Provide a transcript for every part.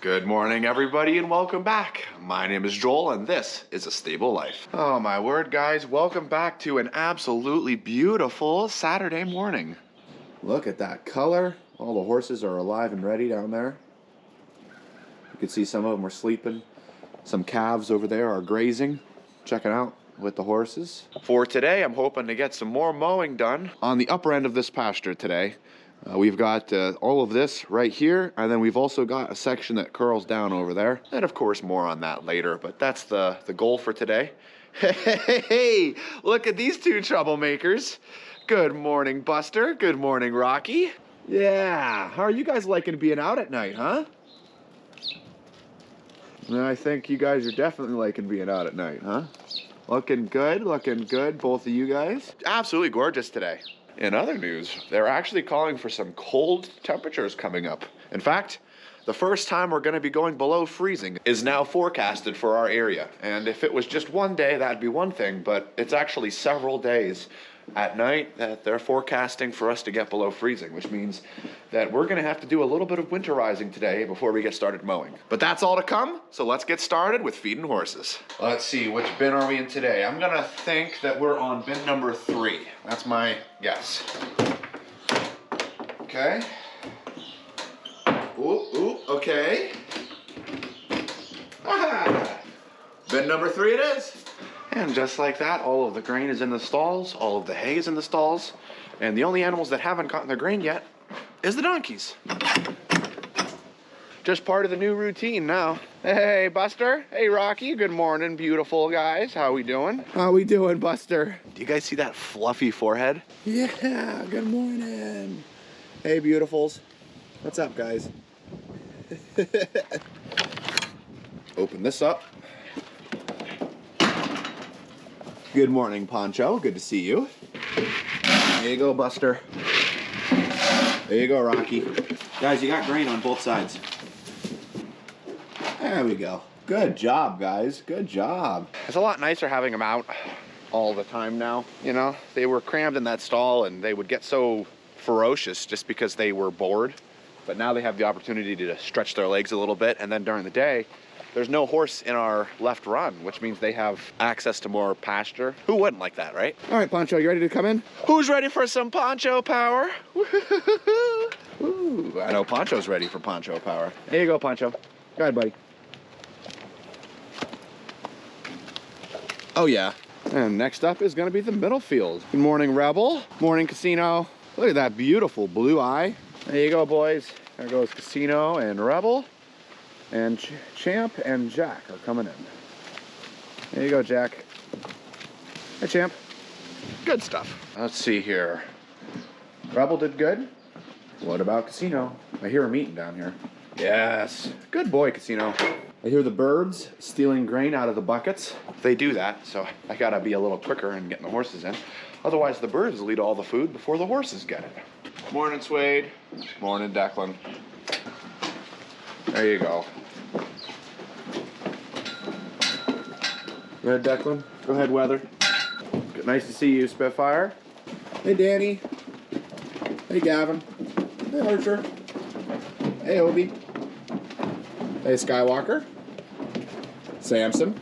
Good morning, everybody, and welcome back. My name is Joel, and this is A Stable Life. Oh, my word, guys. Welcome back to an absolutely beautiful Saturday morning. Look at that color. All the horses are alive and ready down there. You can see some of them are sleeping. Some calves over there are grazing, checking out with the horses. For today, I'm hoping to get some more mowing done on the upper end of this pasture today. We've got all of this right here, and then we've also got a section that curls down over there. And of course, more on that later, but that's the goal for today. Hey, look at these two troublemakers. Good morning, Buster. Good morning, Rocky. Yeah, how are you guys liking being out at night, huh? I think you guys are definitely liking being out at night, huh? Looking good, both of you guys. Absolutely gorgeous today. In other news, they're actually calling for some cold temperatures coming up. In fact, the first time we're going to be going below freezing is now forecasted for our area. And if it was just one day, that'd be one thing, but it's actually several days at night that they're forecasting for us to get below freezing, which means that we're going to have to do a little bit of winterizing today before we get started mowing. But that's all to come, so let's get started with feeding horses. Let's see, which bin are we in today? I'm going to think that we're on bin number 3. That's my guess. Okay. Ooh, okay. Aha! Bin number 3 it is. And just like that, all of the grain is in the stalls, all of the hay is in the stalls, and the only animals that haven't gotten their grain yet is the donkeys. Just part of the new routine now. Hey, Buster. Hey, Rocky. Good morning, beautiful guys. How we doing? How we doing, Buster? Do you guys see that fluffy forehead? Yeah, good morning. Hey, beautifuls. What's up, guys? Open this up. Good morning, Poncho. Good to see you. There you go, Buster. There you go, Rocky. Guys, you got grain on both sides. There we go. Good job, guys. Good job. It's a lot nicer having them out all the time now. You know, they were crammed in that stall and they would get so ferocious just because they were bored. But now they have the opportunity to stretch their legs a little bit, and then during the day, there's no horse in our left run, which means they have access to more pasture. Who wouldn't like that, right? All right, Poncho, you ready to come in? Who's ready for some Poncho power? Ooh, I know Poncho's ready for Poncho power. Here you go, Poncho. Go ahead, buddy. Oh, yeah. And next up is going to be the middle field. Good morning, Rebel. Morning, Casino. Look at that beautiful blue eye. There you go, boys. There goes Casino and Rebel. And Champ and Jack are coming in. There you go, Jack. Hey, Champ. Good stuff. Let's see here. Rebel did good. What about Casino? I hear him eating down here. Yes. Good boy, Casino. I hear the birds stealing grain out of the buckets. They do that, so I gotta be a little quicker in getting the horses in. Otherwise, the birds will eat all the food before the horses get it. Morning, Suede. Morning, Declan. There you go. Go ahead, Declan. Go ahead, Weather. Nice to see you, Spitfire. Hey, Danny. Hey, Gavin. Hey, Archer. Hey, Obi. Hey, Skywalker. Samson.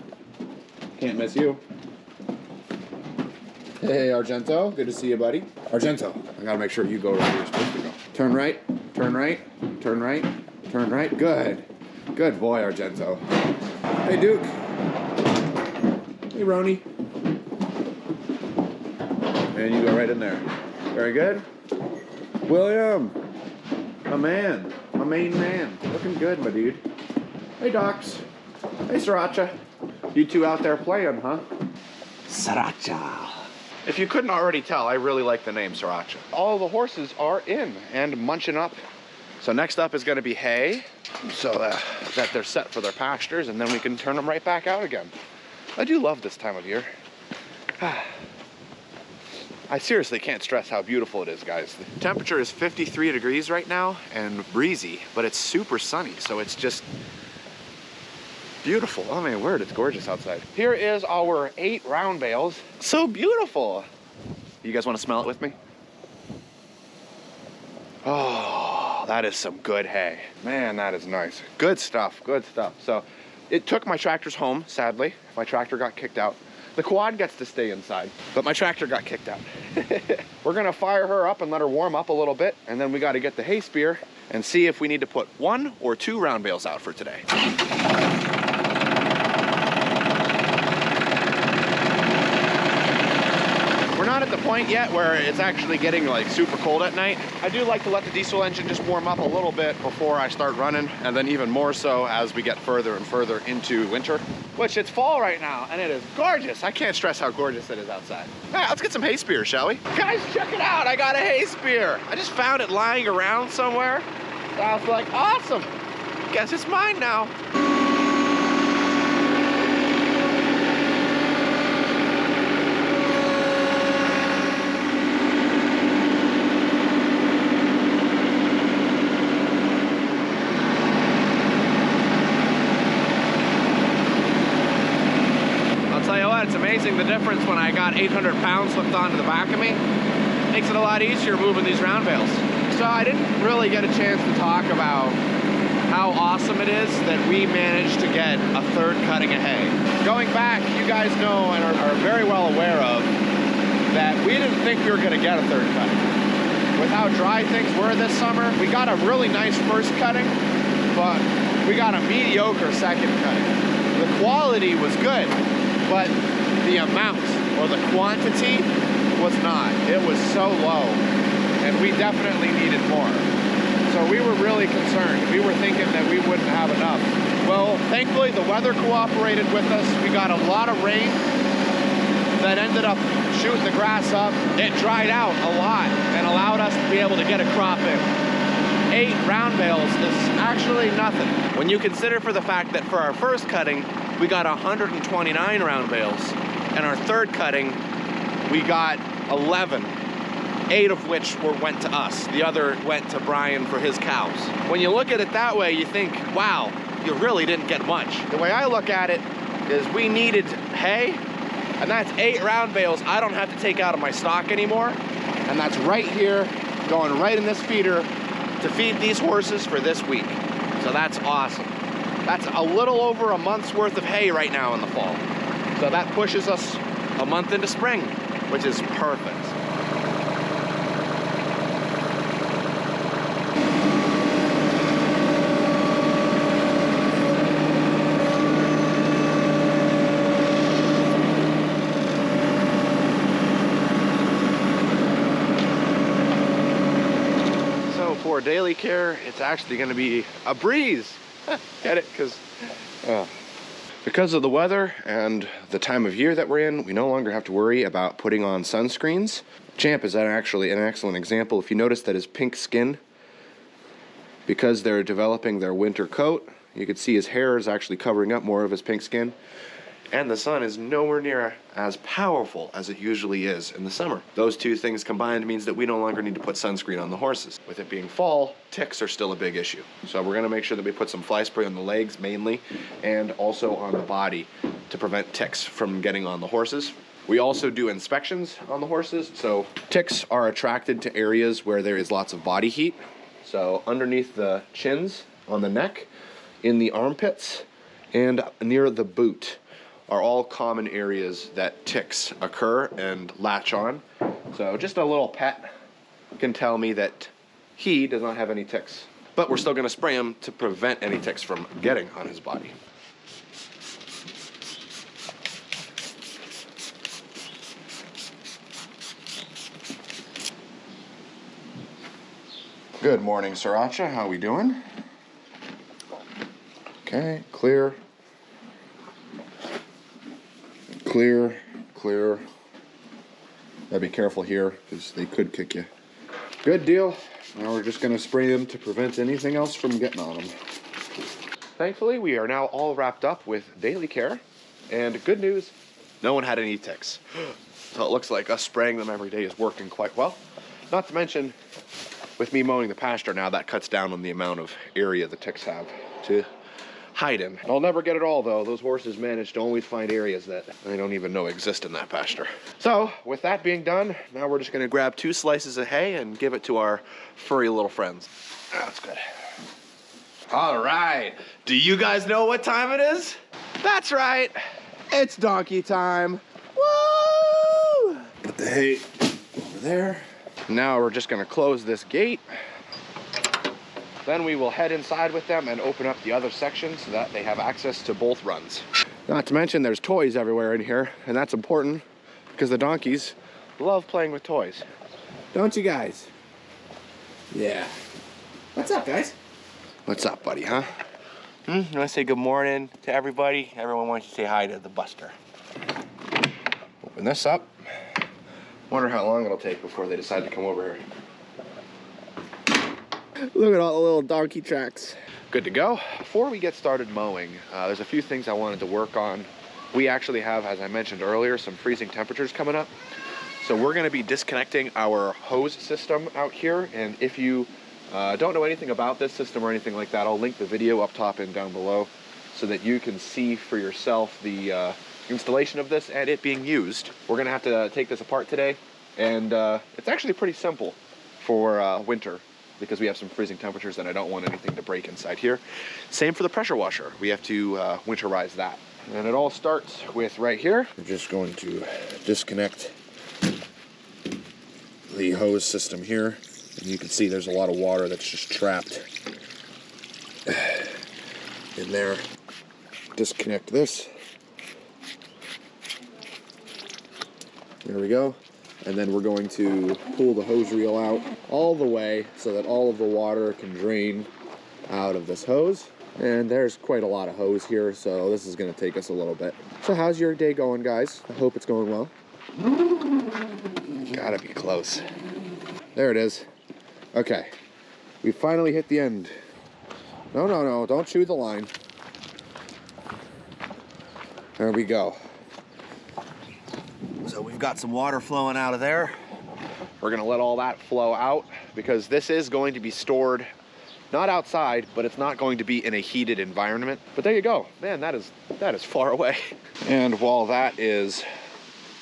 Can't miss you. Hey, Argento. Good to see you, buddy. Argento, I gotta make sure you go where you're supposed to go. Turn right, turn right, turn right. Turn right. Good. Good boy, Argento. Hey, Duke. Hey, Roni. And you go right in there. Very good. William. A man. A main man. Looking good, my dude. Hey, Docs. Hey, Sriracha. You two out there playing, huh? Sriracha. If you couldn't already tell, I really like the name Sriracha. All the horses are in and munching up. So next up is going to be hay, so that they're set for their pastures, and then we can turn them right back out again. I do love this time of year. I seriously can't stress how beautiful it is, guys. The temperature is 53 degrees right now and breezy, but it's super sunny, so it's just beautiful. Oh my word, it's gorgeous outside. Here is our 8 round bales. So beautiful. You guys want to smell it with me? Oh. Oh, that is some good hay. Man, that is nice. Good stuff, good stuff. So it took my tractors home, sadly. My tractor got kicked out. The quad gets to stay inside, but my tractor got kicked out. We're gonna fire her up and let her warm up a little bit, and then we gotta get the hay spear and see if we need to put 1 or 2 round bales out for today. We're not at the point yet where it's actually getting like super cold at night. I do like to let the diesel engine just warm up a little bit before I start running, and then even more so as we get further and further into winter. Which it's fall right now, and it is gorgeous. I can't stress how gorgeous it is outside. All right, let's get some hay spears, shall we? Guys, check it out, I got a hay spear. I just found it lying around somewhere. So I was like, awesome. Guess it's mine now. It's amazing the difference when I got 800 pounds slipped onto the back of me. Makes it a lot easier moving these round bales. So I didn't really get a chance to talk about how awesome it is that we managed to get a 3rd cutting of hay. Going back, you guys know and are very well aware of that we didn't think we were gonna get a 3rd cutting. With how dry things were this summer, we got a really nice 1st cutting, but we got a mediocre 2nd cutting. The quality was good, but the amount or the quantity was not. It was so low, and we definitely needed more. So we were really concerned. We were thinking that we wouldn't have enough. Well, thankfully the weather cooperated with us. We got a lot of rain that ended up shooting the grass up. It dried out a lot and allowed us to be able to get a crop in. 8 round bales is actually nothing. When you consider for the fact that for our 1st cutting, we got 129 round bales, and our 3rd cutting, we got 11, 8 of which went to us. The other went to Brian for his cows. When you look at it that way, you think, wow, you really didn't get much. The way I look at it is we needed hay, and that's 8 round bales I don't have to take out of my stock anymore, and that's right here, going right in this feeder to feed these horses for this week. So that's awesome. That's a little over a month's worth of hay right now in the fall. So that pushes us a month into spring, which is perfect. So for daily care, it's actually going to be a breeze. Get it? Because of the weather and the time of year that we're in, we no longer have to worry about putting on sunscreens. Champ is actually an excellent example. If you notice that his pink skin, because they're developing their winter coat, you can see his hair is actually covering up more of his pink skin. And the sun is nowhere near as powerful as it usually is in the summer. Those 2 things combined means that we no longer need to put sunscreen on the horses. With it being fall, ticks are still a big issue. So we're gonna make sure that we put some fly spray on the legs mainly, and also on the body to prevent ticks from getting on the horses. We also do inspections on the horses. So ticks are attracted to areas where there is lots of body heat. So underneath the chins, on the neck, in the armpits, and near the boot are all common areas that ticks occur and latch on. So just a little pet can tell me that he does not have any ticks. But we're still gonna spray him to prevent any ticks from getting on his body. Good morning, Sriracha. How we doing? Okay, clear. Clear, clear. Gotta be careful here because they could kick you. Good deal. Now we're just gonna spray them to prevent anything else from getting on them. Thankfully, we are now all wrapped up with daily care. And good news, no one had any ticks. So it looks like us spraying them every day is working quite well. Not to mention, with me mowing the pasture now, that cuts down on the amount of area the ticks have to hide in. I'll never get it all though. Those horses manage to always find areas that they don't even know exist in that pasture. So with that being done, now we're just gonna grab 2 slices of hay and give it to our furry little friends. That's good. All right. Do you guys know what time it is? That's right. It's donkey time. Woo! Put the hay over there. Now we're just gonna close this gate. Then we will head inside with them and open up the other section so that they have access to both runs. Not to mention there's toys everywhere in here, and that's important because the donkeys love playing with toys. Don't you guys? Yeah. What's up, guys? What's up, buddy, huh? You want to say good morning to everybody? Everyone wants you to say hi to the Buster. Open this up. Wonder how long it'll take before they decide to come over here. Look at all the little donkey tracks. Good to go. Before we get started mowing, there's a few things I wanted to work on. We actually have, as I mentioned earlier, some freezing temperatures coming up. So we're going to be disconnecting our hose system out here. And if you don't know anything about this system or anything like that, I'll link the video up top and down below so that you can see for yourself the installation of this and it being used. We're going to have to take this apart today, and it's actually pretty simple for winter because we have some freezing temperatures and I don't want anything to break inside here. Same for the pressure washer. We have to winterize that. And it all starts with right here. We're just going to disconnect the hose system here. And you can see there's a lot of water that's just trapped in there. Disconnect this. There we go. And then we're going to pull the hose reel out all the way so that all of the water can drain out of this hose. And there's quite a lot of hose here, so this is gonna take us a little bit. So how's your day going, guys? I hope it's going well. Gotta be close. There it is. Okay, we finally hit the end. No, don't chew the line. There we go. So we've got some water flowing out of there. We're gonna let all that flow out because this is going to be stored not outside, but it's not going to be in a heated environment. But there you go. Man, that is far away. And while that is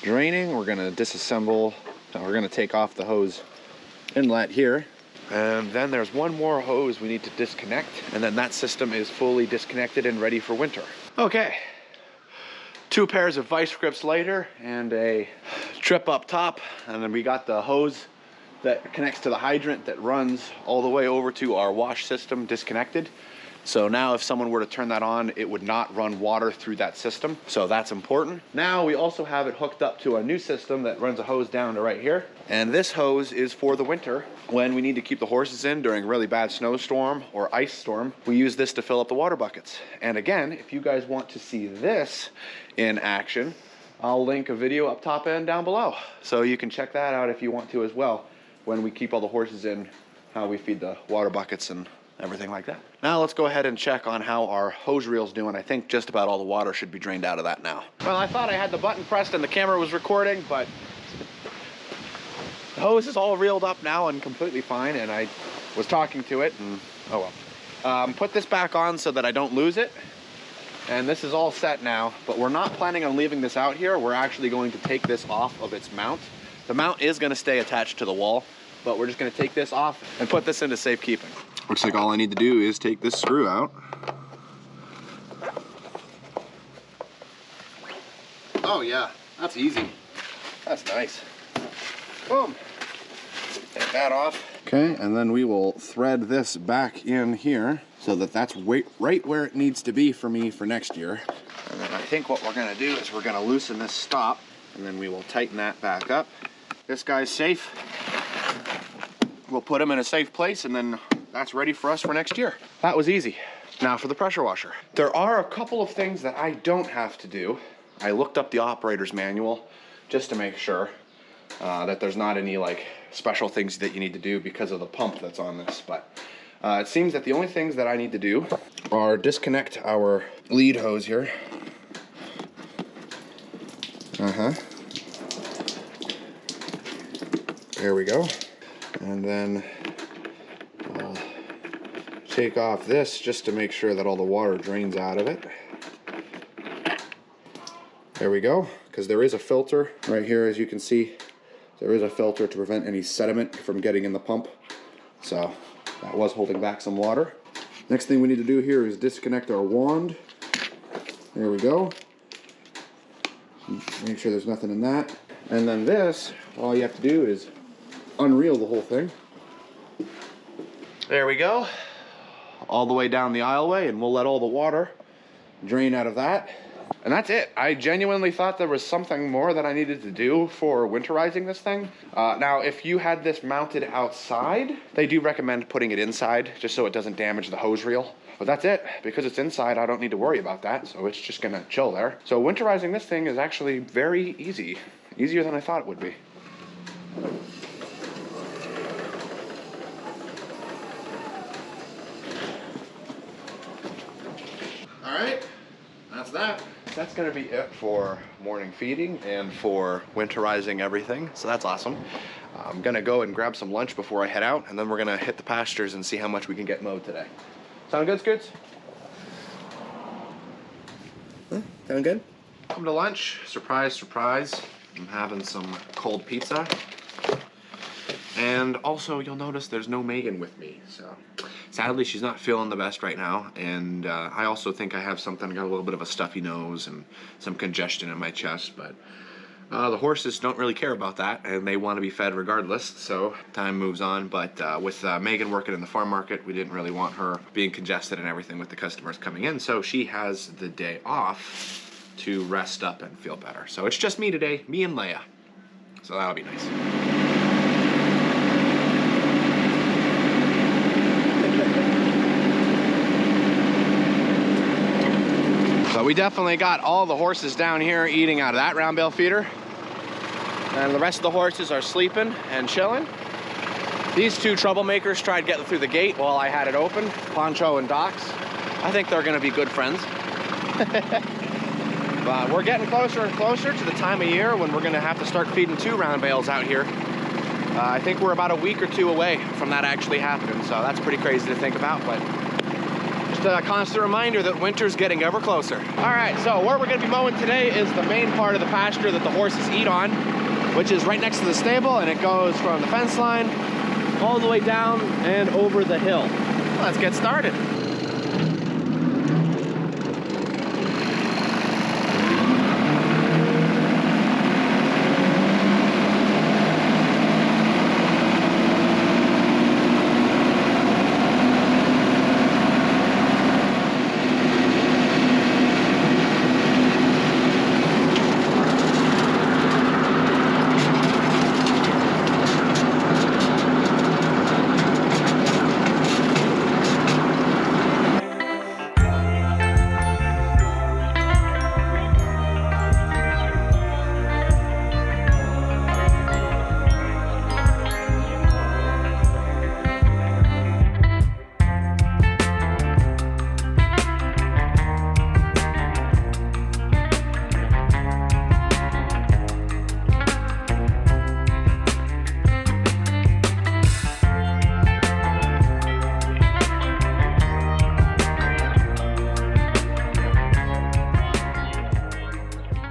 draining, we're gonna disassemble, we're gonna take off the hose inlet here. And then there's one more hose we need to disconnect, and then that system is fully disconnected and ready for winter. Okay. 2 pairs of vice grips later and a trip up top, and then we got the hose that connects to the hydrant that runs all the way over to our wash system disconnected. So now if someone were to turn that on, it would not run water through that system. So that's important. Now we also have it hooked up to a new system that runs a hose down to right here. And this hose is for the winter when we need to keep the horses in during a really bad snowstorm or ice storm. We use this to fill up the water buckets. And again, if you guys want to see this in action, I'll link a video up top and down below. So you can check that out if you want to as well, when we keep all the horses in, how we feed the water buckets and everything like that. Now let's go ahead and check on how our hose reel's doing. I think just about all the water should be drained out of that now. Well, I thought I had the button pressed and the camera was recording, but the hose is all reeled up now and completely fine, and I was talking to it and oh well. Put this back on so that I don't lose it. And this is all set now, but we're not planning on leaving this out here. We're actually going to take this off of its mount. The mount is gonna stay attached to the wall, but we're just gonna take this off and put this into safekeeping. Looks like all I need to do is take this screw out. Oh yeah, that's easy. That's nice. Boom. Take that off. Okay, and then we will thread this back in here so that that's right where it needs to be for me for next year. And then I think what we're gonna do is we're gonna loosen this stop, and then we will tighten that back up. This guy's safe. We'll put him in a safe place, and then that's ready for us for next year. That was easy. Now for the pressure washer. There are a couple of things that I don't have to do. I looked up the operator's manual just to make sure that there's not any like special things that you need to do because of the pump that's on this, but it seems that the only things that I need to do are disconnect our lead hose here. There we go. And then I'll take off this just to make sure that all the water drains out of it. There we go, because there is a filter right here, as you can see. There is a filter to prevent any sediment from getting in the pump. So That was holding back some water. Next thing we need to do here is disconnect our wand. There we go. Make sure there's nothing in that. And then this, all you have to do is unreel the whole thing. There we go. All the way down the aisleway, and we'll let all the water drain out of that. And that's it. I genuinely thought there was something more that I needed to do for winterizing this thing. Now, if you had this mounted outside, they do recommend putting it inside just so it doesn't damage the hose reel. But that's it. Because it's inside, I don't need to worry about that. So it's just gonna chill there. So winterizing this thing is actually very easy. Easier than I thought it would be. All right, that's that. That's gonna be it for morning feeding and for winterizing everything. So that's awesome. I'm gonna go and grab some lunch before I head out, and then we're gonna hit the pastures and see how much we can get mowed today. Sound good, Scoots? Huh? Sound good? Come to lunch. Surprise, surprise. I'm having some cold pizza. And also, you'll notice there's no Megan with me. So sadly, she's not feeling the best right now. And I also think I have something, got a little bit of a stuffy nose and some congestion in my chest. But the horses don't really care about that, and they want to be fed regardless. So time moves on. But with Megan working in the farm market, we didn't really want her being congested and everything with the customers coming in. So she has the day off to rest up and feel better. So it's just me today, me and Leia. So that'll be nice. So we definitely got all the horses down here eating out of that round bale feeder. And the rest of the horses are sleeping and chilling. These two troublemakers tried getting through the gate while I had it open, Poncho and Docs. I think they're gonna be good friends. But we're getting closer and closer to the time of year when we're gonna have to start feeding 2 round bales out here. I think we're about a week or 2 away from that actually happening, so that's pretty crazy to think about, but just a constant reminder that winter's getting ever closer. All right, so where we're gonna be mowing today is the main part of the pasture that the horses eat on, which is right next to the stable, and it goes from the fence line all the way down and over the hill. Let's get started.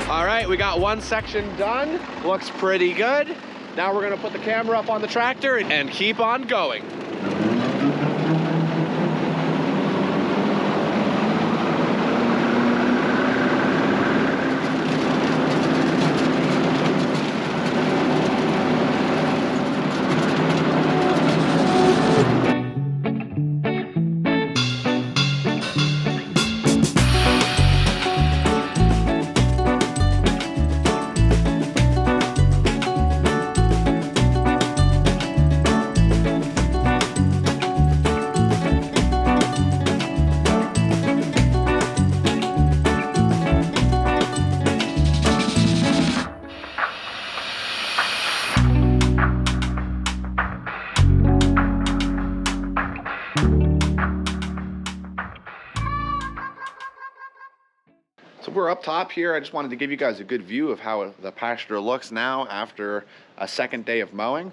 All right, we got one section done. Looks pretty good. Now we're gonna put the camera up on the tractor and keep on going. So we're up top here. I just wanted to give you guys a good view of how the pasture looks now after a second day of mowing.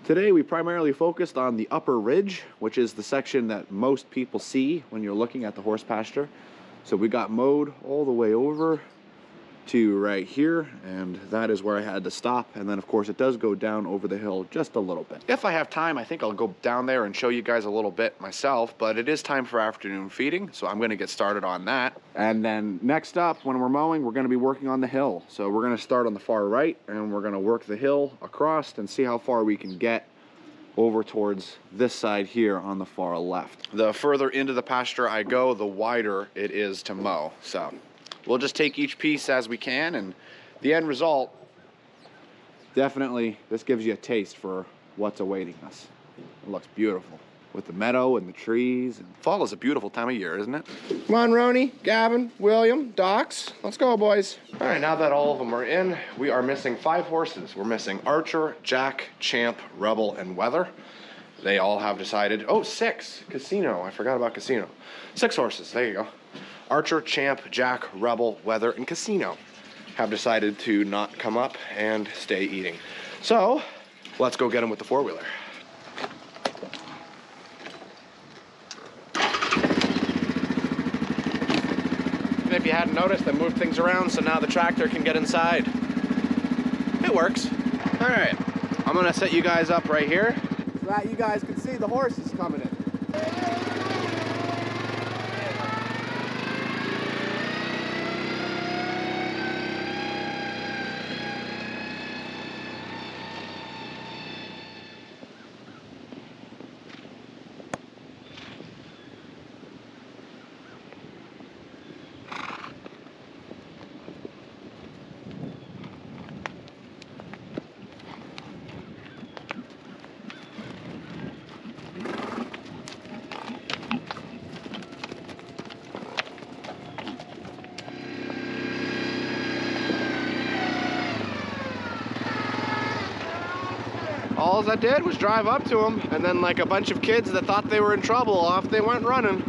Today we primarily focused on the upper ridge, which is the section that most people see when you're looking at the horse pasture. So we got mowed all the way over to right here, and that is where I had to stop. And then of course it does go down over the hill just a little bit. If I have time, I think I'll go down there and show you guys a little bit myself, but it is time for afternoon feeding, so I'm gonna get started on that. And then next up, when we're mowing, we're gonna be working on the hill. So we're gonna start on the far right, and we're gonna work the hill across and see how far we can get over towards this side here on the far left. The further into the pasture I go, the wider it is to mow. So we'll just take each piece as we can, and the end result, definitely, this gives you a taste for what's awaiting us. It looks beautiful with the meadow and the trees. And fall is a beautiful time of year, isn't it? Come on, Roni, Gavin, William, Docs, let's go, boys. All right, now that all of them are in, we are missing 5 horses. We're missing Archer, Jack, Champ, Rebel, and Weather. They all have decided, oh, 6, Casino, I forgot about Casino. 6 horses, there you go. Archer, Champ, Jack, Rebel, Weather, and Casino have decided to not come up and stay eating. So let's go get them with the 4-wheeler. And if you hadn't noticed, I moved things around so now the tractor can get inside. It works. All right, I'm gonna set you guys up right here so that you guys can see the horses coming in. All I did was drive up to them, and then like a bunch of kids that thought they were in trouble, off they went running.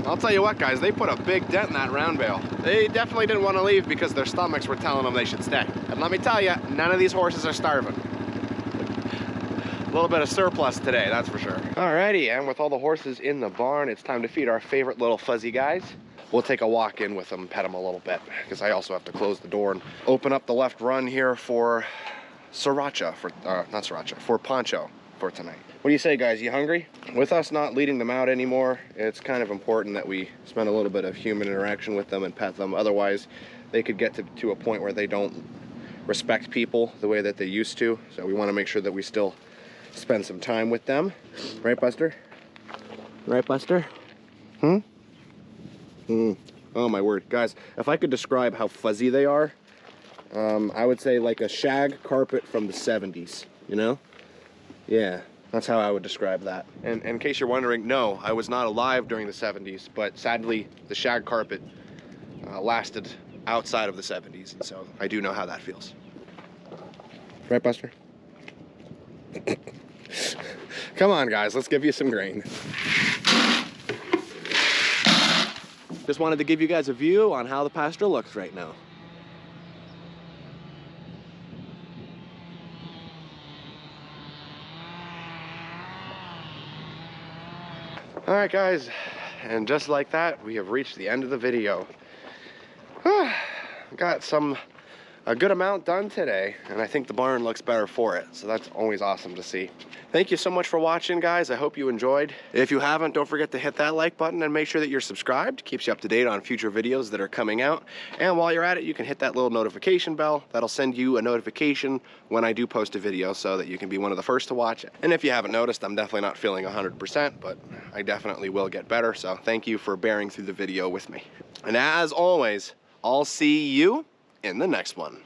I'll tell you what, guys, they put a big dent in that round bale. They definitely didn't want to leave because their stomachs were telling them they should stay. And let me tell you, none of these horses are starving. A little bit of surplus today, that's for sure. Alrighty, and with all the horses in the barn, it's time to feed our favorite little fuzzy guys. We'll take a walk in with them, pet them a little bit, because I also have to close the door and open up the left run here for Sriracha, for Poncho for tonight. What do you say, guys? You hungry? With us not leading them out anymore, it's kind of important that we spend a little bit of human interaction with them and pet them. Otherwise, they could get to a point where they don't respect people the way that they used to. So we want to make sure that we still spend some time with them. Right, Buster? Right, Buster? Oh my word. Guys, if I could describe how fuzzy they are, I would say like a shag carpet from the 70s, you know? Yeah, that's how I would describe that. And in case you're wondering, no, I was not alive during the 70s, but sadly, the shag carpet lasted outside of the 70s, and so I do know how that feels. Right, Buster? Come on, guys, let's give you some grain. Just wanted to give you guys a view on how the pasture looks right now. All right, guys, and just like that, we have reached the end of the video. Got a good amount done today, and I think the barn looks better for it, so that's always awesome to see. Thank you so much for watching, guys. I hope you enjoyed. If you haven't, don't forget to hit that like button and make sure that you're subscribed. Keeps you up to date on future videos that are coming out. And while you're at it, you can hit that little notification bell. That'll send you a notification when I do post a video so that you can be one of the first to watch it. And if you haven't noticed, I'm definitely not feeling 100%, but I definitely will get better. So thank you for bearing through the video with me. And as always, I'll see you in the next one.